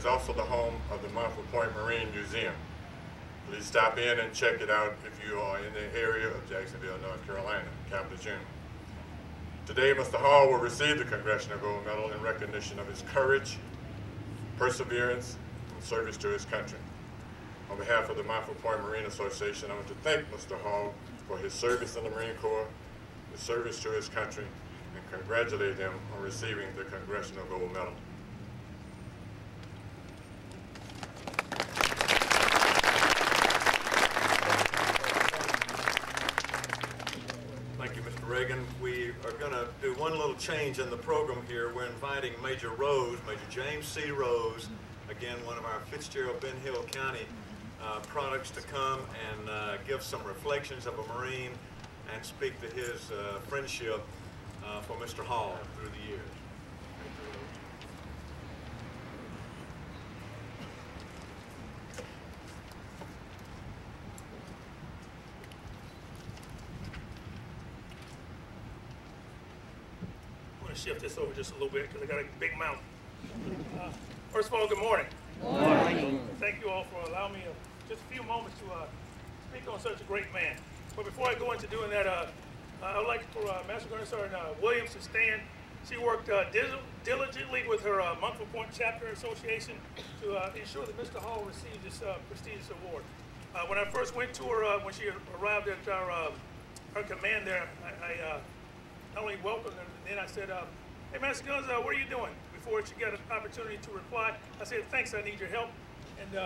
is also the home of the Montford Point Marine Museum. Please stop in and check it out if you are in the area of Jacksonville, North Carolina, capital June. Today, Mr. Hall will receive the Congressional Gold Medal in recognition of his courage, perseverance, and service to his country. On behalf of the Montford Point Marine Association, I want to thank Mr. Hall for his service in the Marine Corps, his service to his country, and congratulate him on receiving the Congressional Gold Medal. Thank you, Mr. Reagan. We are going to do one little change in the program here. We're inviting Major Rose, Major James C. Rose, again, one of our Fitzgerald-Ben County products, to come and give some reflections of a Marine and speak to his friendship for Mr. Hall through the years. I'm going to shift this over just a little bit because I got a big mouth. First of all, good morning. Good morning. Thank you all for allowing me just a few moments to speak on such a great man. But before I go into doing that, I would like for Master Gunner Sergeant Williams to stand. She worked diligently with her Montford Point Chapter Association to ensure that Mr. Hall received this prestigious award. When I first went to her, when she arrived at her command there, I not only welcomed her, and then I said, hey, Master Guns, what are you doing? Before she got an opportunity to reply, I said, thanks, I need your help. And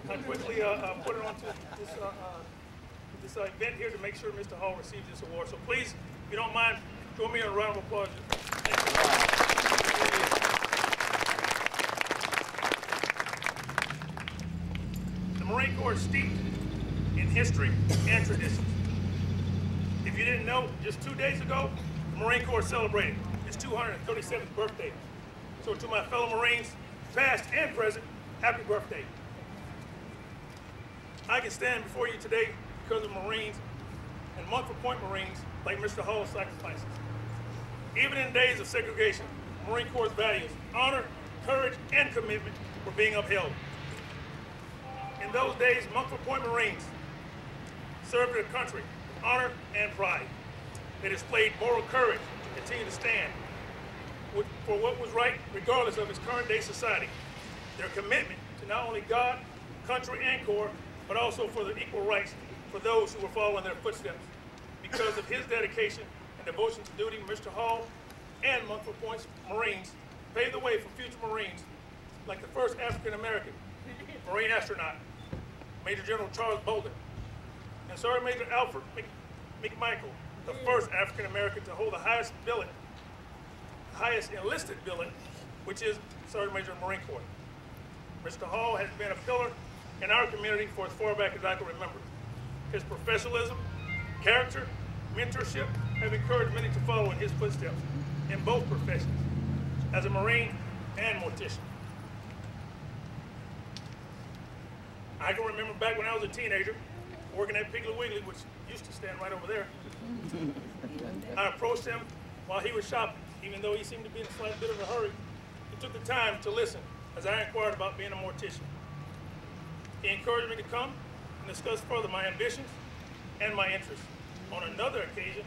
I quickly put her onto this event here to make sure Mr. Hall receives this award. So please, if you don't mind, join me in a round of applause. The Marine Corps is steeped in history and traditions. If you didn't know, just 2 days ago, the Marine Corps celebrated its 237th birthday. So to my fellow Marines, past and present, happy birthday. I can stand before you today because of Marines and Montford Point Marines like Mr. Hall's sacrifices. Even in days of segregation, Marine Corps' values, honor, courage, and commitment were being upheld. In those days, Montford Point Marines served their country with honor and pride. They displayed moral courage to continue to stand for what was right, regardless of its current day society. Their commitment to not only God, country, and Corps, but also for the equal rights for those who were following their footsteps. Because of his dedication and devotion to duty, Mr. Hall and Montford Point Marines paved the way for future Marines, like the first African-American Marine astronaut, Major General Charles Bolden, and Sergeant Major Alfred McMichael, the first African-American to hold the highest billet, highest enlisted billet, which is Sergeant Major of the Marine Corps. Mr. Hall has been a pillar in our community for as far back as I can remember. His professionalism, character, mentorship have encouraged many to follow in his footsteps in both professions, as a Marine and mortician. I can remember back when I was a teenager, working at Piggly Wiggly, which used to stand right over there. I approached him while he was shopping, even though he seemed to be in a slight bit of a hurry. He took the time to listen as I inquired about being a mortician. He encouraged me to come and discuss further my ambitions and my interests. On another occasion,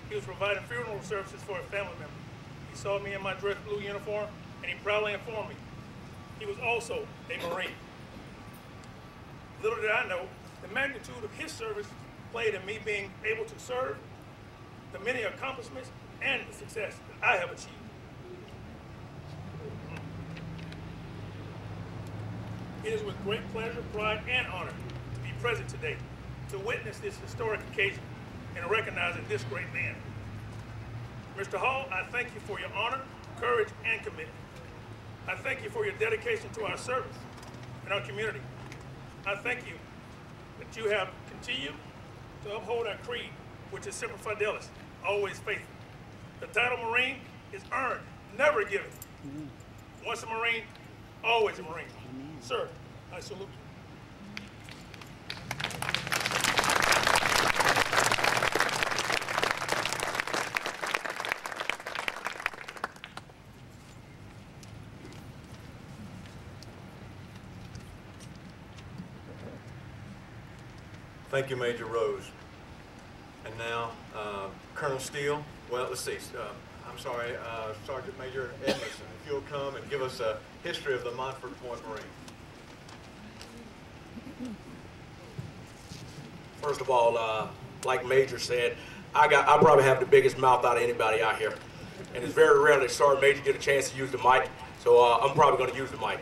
he was providing funeral services for a family member. He saw me in my dress blue uniform, and he proudly informed me he was also a Marine. Little did I know the magnitude of his service played in me being able to serve, the many accomplishments, and the success that I have achieved. It is with great pleasure, pride, and honor to be present today to witness this historic occasion and recognizing this great man. Mr. Hall, I thank you for your honor, courage, and commitment. I thank you for your dedication to our service and our community. I thank you that you have continued to uphold our creed, which is Semper Fidelis, always faithful. The title Marine is earned, never given. Once a Marine, always a Marine. Sir, I salute you. Thank you, Major Rose. And now, Colonel Steele. Well, let's see. I'm sorry, Sergeant Major Edmondson, if you'll come and give us a history of the Montford Point Marines. First of all, like Major said, I probably have the biggest mouth out of anybody out here. And it's very rare that Sergeant Major get a chance to use the mic, so I'm probably going to use the mic.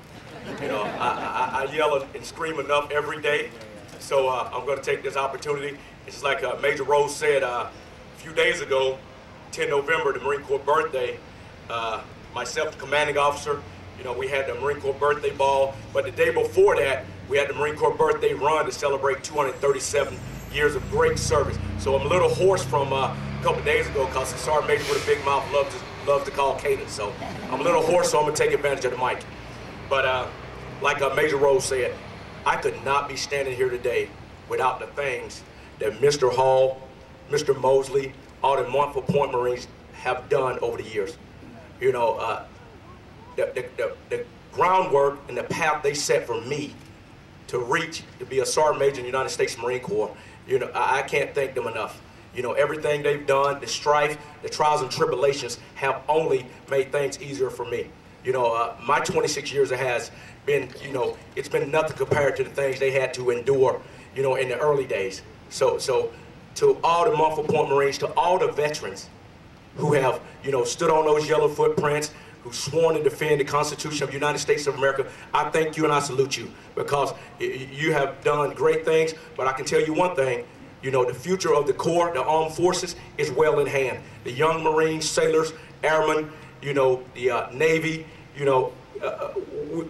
You know, I yell and scream enough every day, so I'm going to take this opportunity. It's like Major Rose said a few days ago, 10 November, the Marine Corps birthday, myself, the commanding officer, you know, we had the Marine Corps birthday ball, but the day before that, we had the Marine Corps birthday run to celebrate 237 years of great service. So I'm a little hoarse from a couple of days ago because the Sergeant Major with a big mouth loves to call cadence. So I'm a little hoarse, so I'm going to take advantage of the mic. But like Major Rose said, I could not be standing here today without the things that Mr. Hall, Mr. Mosley, all the Montford Point Marines have done over the years. You know, the groundwork and the path they set for me to reach to be a Sergeant Major in the United States Marine Corps, you know, I can't thank them enough. You know, everything they've done, the strife, the trials and tribulations have only made things easier for me. You know, my 26 years has been, you know, it's been nothing compared to the things they had to endure, you know, in the early days. So to all the Montford Point Marines, to all the veterans who have, you know, stood on those yellow footprints, who sworn to defend the Constitution of the United States of America, I thank you and I salute you because you have done great things, but I can tell you one thing, you know, the future of the Corps, the armed forces is well in hand. The young Marines, sailors, airmen, you know, the Navy, you know,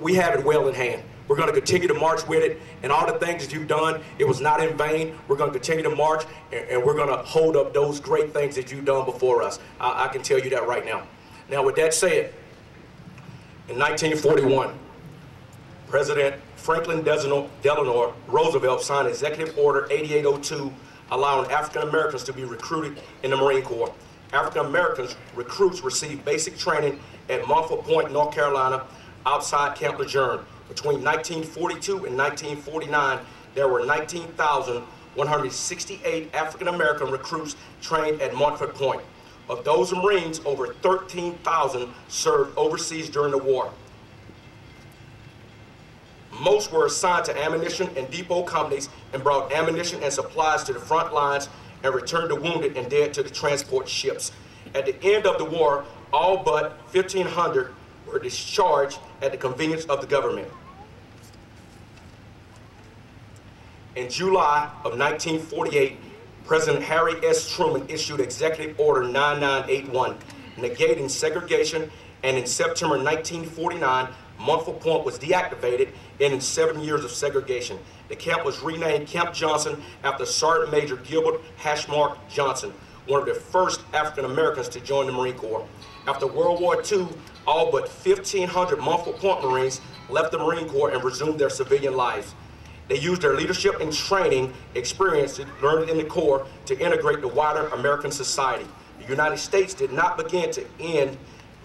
we have it well in hand. We're going to continue to march with it, and all the things that you've done, it was not in vain. We're going to continue to march, and we're going to hold up those great things that you've done before us. I can tell you that right now. Now, with that said, in 1941, President Franklin Delano Roosevelt signed Executive Order 8802, allowing African Americans to be recruited in the Marine Corps. African Americans recruits received basic training at Montford Point, North Carolina, outside Camp Lejeune. Between 1942 and 1949, there were 19,168 African American recruits trained at Montford Point. Of those Marines, over 13,000 served overseas during the war. Most were assigned to ammunition and depot companies and brought ammunition and supplies to the front lines and returned the wounded and dead to the transport ships. At the end of the war, all but 1,500 were discharged at the convenience of the government. In July of 1948, President Harry S. Truman issued Executive Order 9981, negating segregation, and in September 1949, Montford Point was deactivated, ending 7 years of segregation. The camp was renamed Camp Johnson after Sergeant Major Gilbert Hashmark Johnson, one of the first African Americans to join the Marine Corps. After World War II, all but 1,500 Montford Point Marines left the Marine Corps and resumed their civilian lives. They used their leadership and training experience learned in the Corps to integrate the wider American society. The United States did not begin to end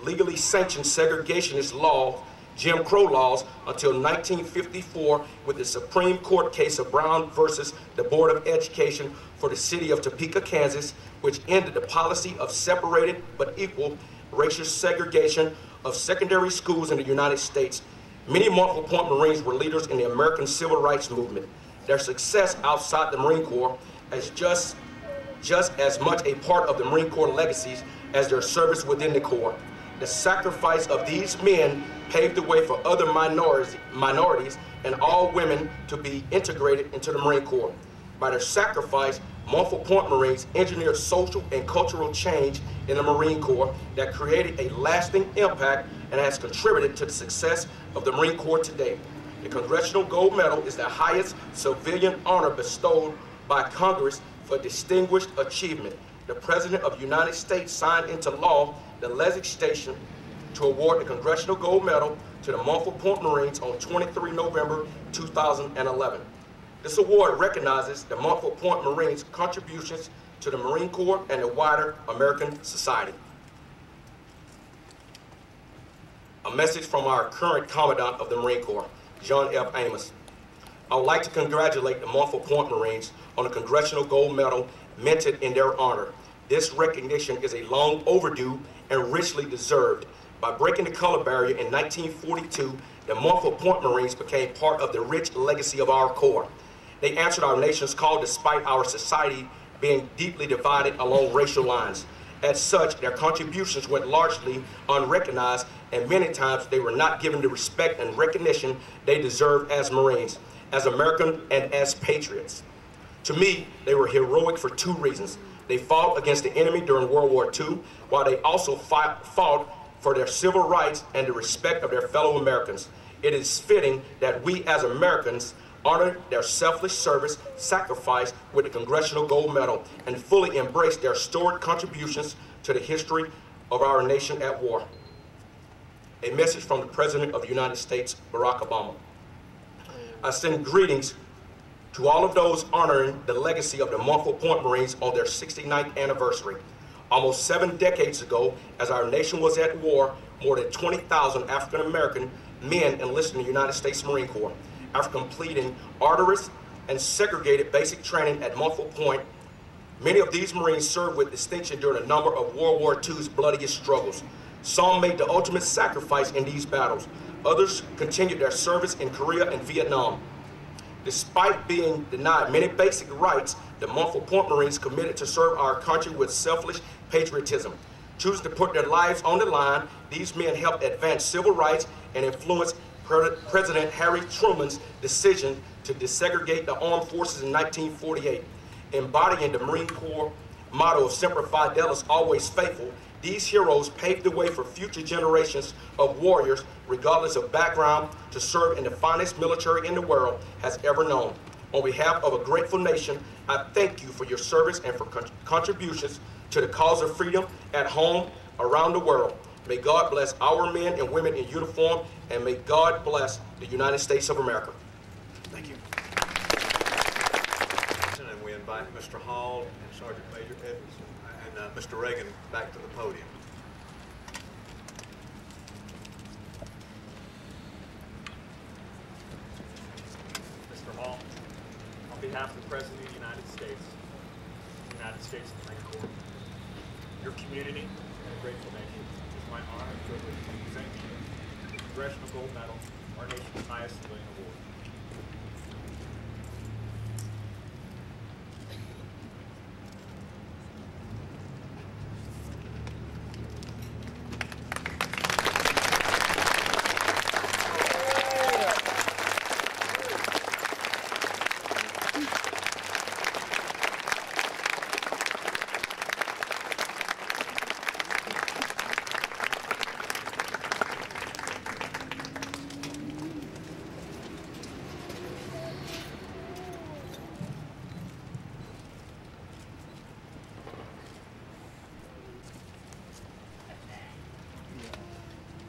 legally sanctioned segregationist laws, Jim Crow laws, until 1954 with the Supreme Court case of Brown versus the Board of Education for the city of Topeka, Kansas, which ended the policy of separated but equal racial segregation of secondary schools in the United States. Many Montford Point Marines were leaders in the American Civil Rights Movement. Their success outside the Marine Corps is just as much a part of the Marine Corps legacies as their service within the Corps. The sacrifice of these men paved the way for other minorities and all women to be integrated into the Marine Corps. By their sacrifice, Montford Point Marines engineered social and cultural change in the Marine Corps that created a lasting impact and has contributed to the success of the Marine Corps today. The Congressional Gold Medal is the highest civilian honor bestowed by Congress for distinguished achievement. The President of the United States signed into law the legislation to award the Congressional Gold Medal to the Montford Point Marines on 23 November 2011. This award recognizes the Montford Point Marines' contributions to the Marine Corps and the wider American society. A message from our current Commandant of the Marine Corps, John F. Amos. I would like to congratulate the Montford Point Marines on the Congressional Gold Medal minted in their honor. This recognition is a long overdue and richly deserved. By breaking the color barrier in 1942, the Montford Point Marines became part of the rich legacy of our Corps. They answered our nation's call despite our society being deeply divided along racial lines. As such, their contributions went largely unrecognized, and many times they were not given the respect and recognition they deserved as Marines, as Americans, and as patriots. To me, they were heroic for two reasons. They fought against the enemy during World War II, while they also fought for their civil rights and the respect of their fellow Americans. It is fitting that we as Americans honor their selfless service, sacrifice with the Congressional Gold Medal, and fully embrace their storied contributions to the history of our nation at war. A message from the President of the United States, Barack Obama. I send greetings to all of those honoring the legacy of the Montford Point Marines on their 69th anniversary. Almost 7 decades ago, as our nation was at war, more than 20,000 African-American men enlisted in the United States Marine Corps. After completing arduous and segregated basic training at Montford Point, many of these Marines served with distinction during a number of World War II's bloodiest struggles. Some made the ultimate sacrifice in these battles. Others continued their service in Korea and Vietnam. Despite being denied many basic rights, the Montford Point Marines committed to serve our country with selfless patriotism. Choosing to put their lives on the line, these men helped advance civil rights and influence President Harry Truman's decision to desegregate the armed forces in 1948. Embodying the Marine Corps motto of Semper Fidelis, always faithful, these heroes paved the way for future generations of warriors, regardless of background, to serve in the finest military in the world has ever known. On behalf of a grateful nation, I thank you for your service and for contributions to the cause of freedom at home, around the world. May God bless our men and women in uniform, and may God bless the United States of America. Thank you. And we invite Mr. Hall and Sergeant Major Edwards and Mr. Reagan back to the podium. Mr. Hall, on behalf of the President of the United States Marine Corps, your community, and a grateful nation, it's my honor and privilege to present to you the Congressional Gold Medal, our nation's highest civilian award.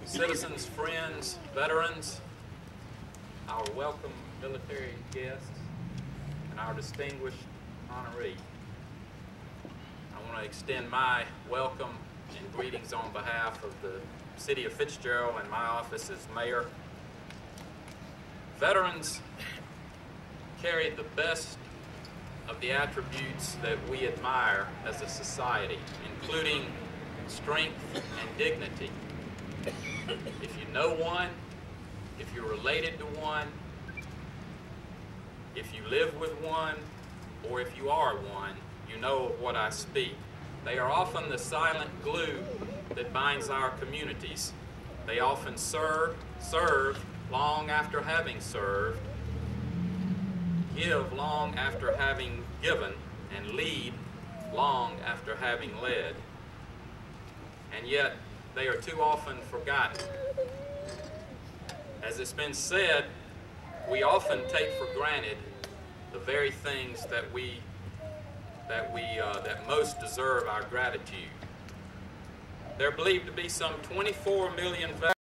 Citizens, friends, veterans, our welcome military guests, and our distinguished honoree. I want to extend my welcome and greetings on behalf of the City of Fitzgerald and my office as mayor. Veterans carry the best of the attributes that we admire as a society, including strength and dignity. If you know one, if you're related to one, if you live with one, or if you are one, you know of what I speak. They are often the silent glue that binds our communities. They often serve long after having served, give long after having given, and lead long after having led. And yet, they are too often forgotten. As it's been said, we often take for granted the very things that most deserve our gratitude. There are believed to be some 24 million veterans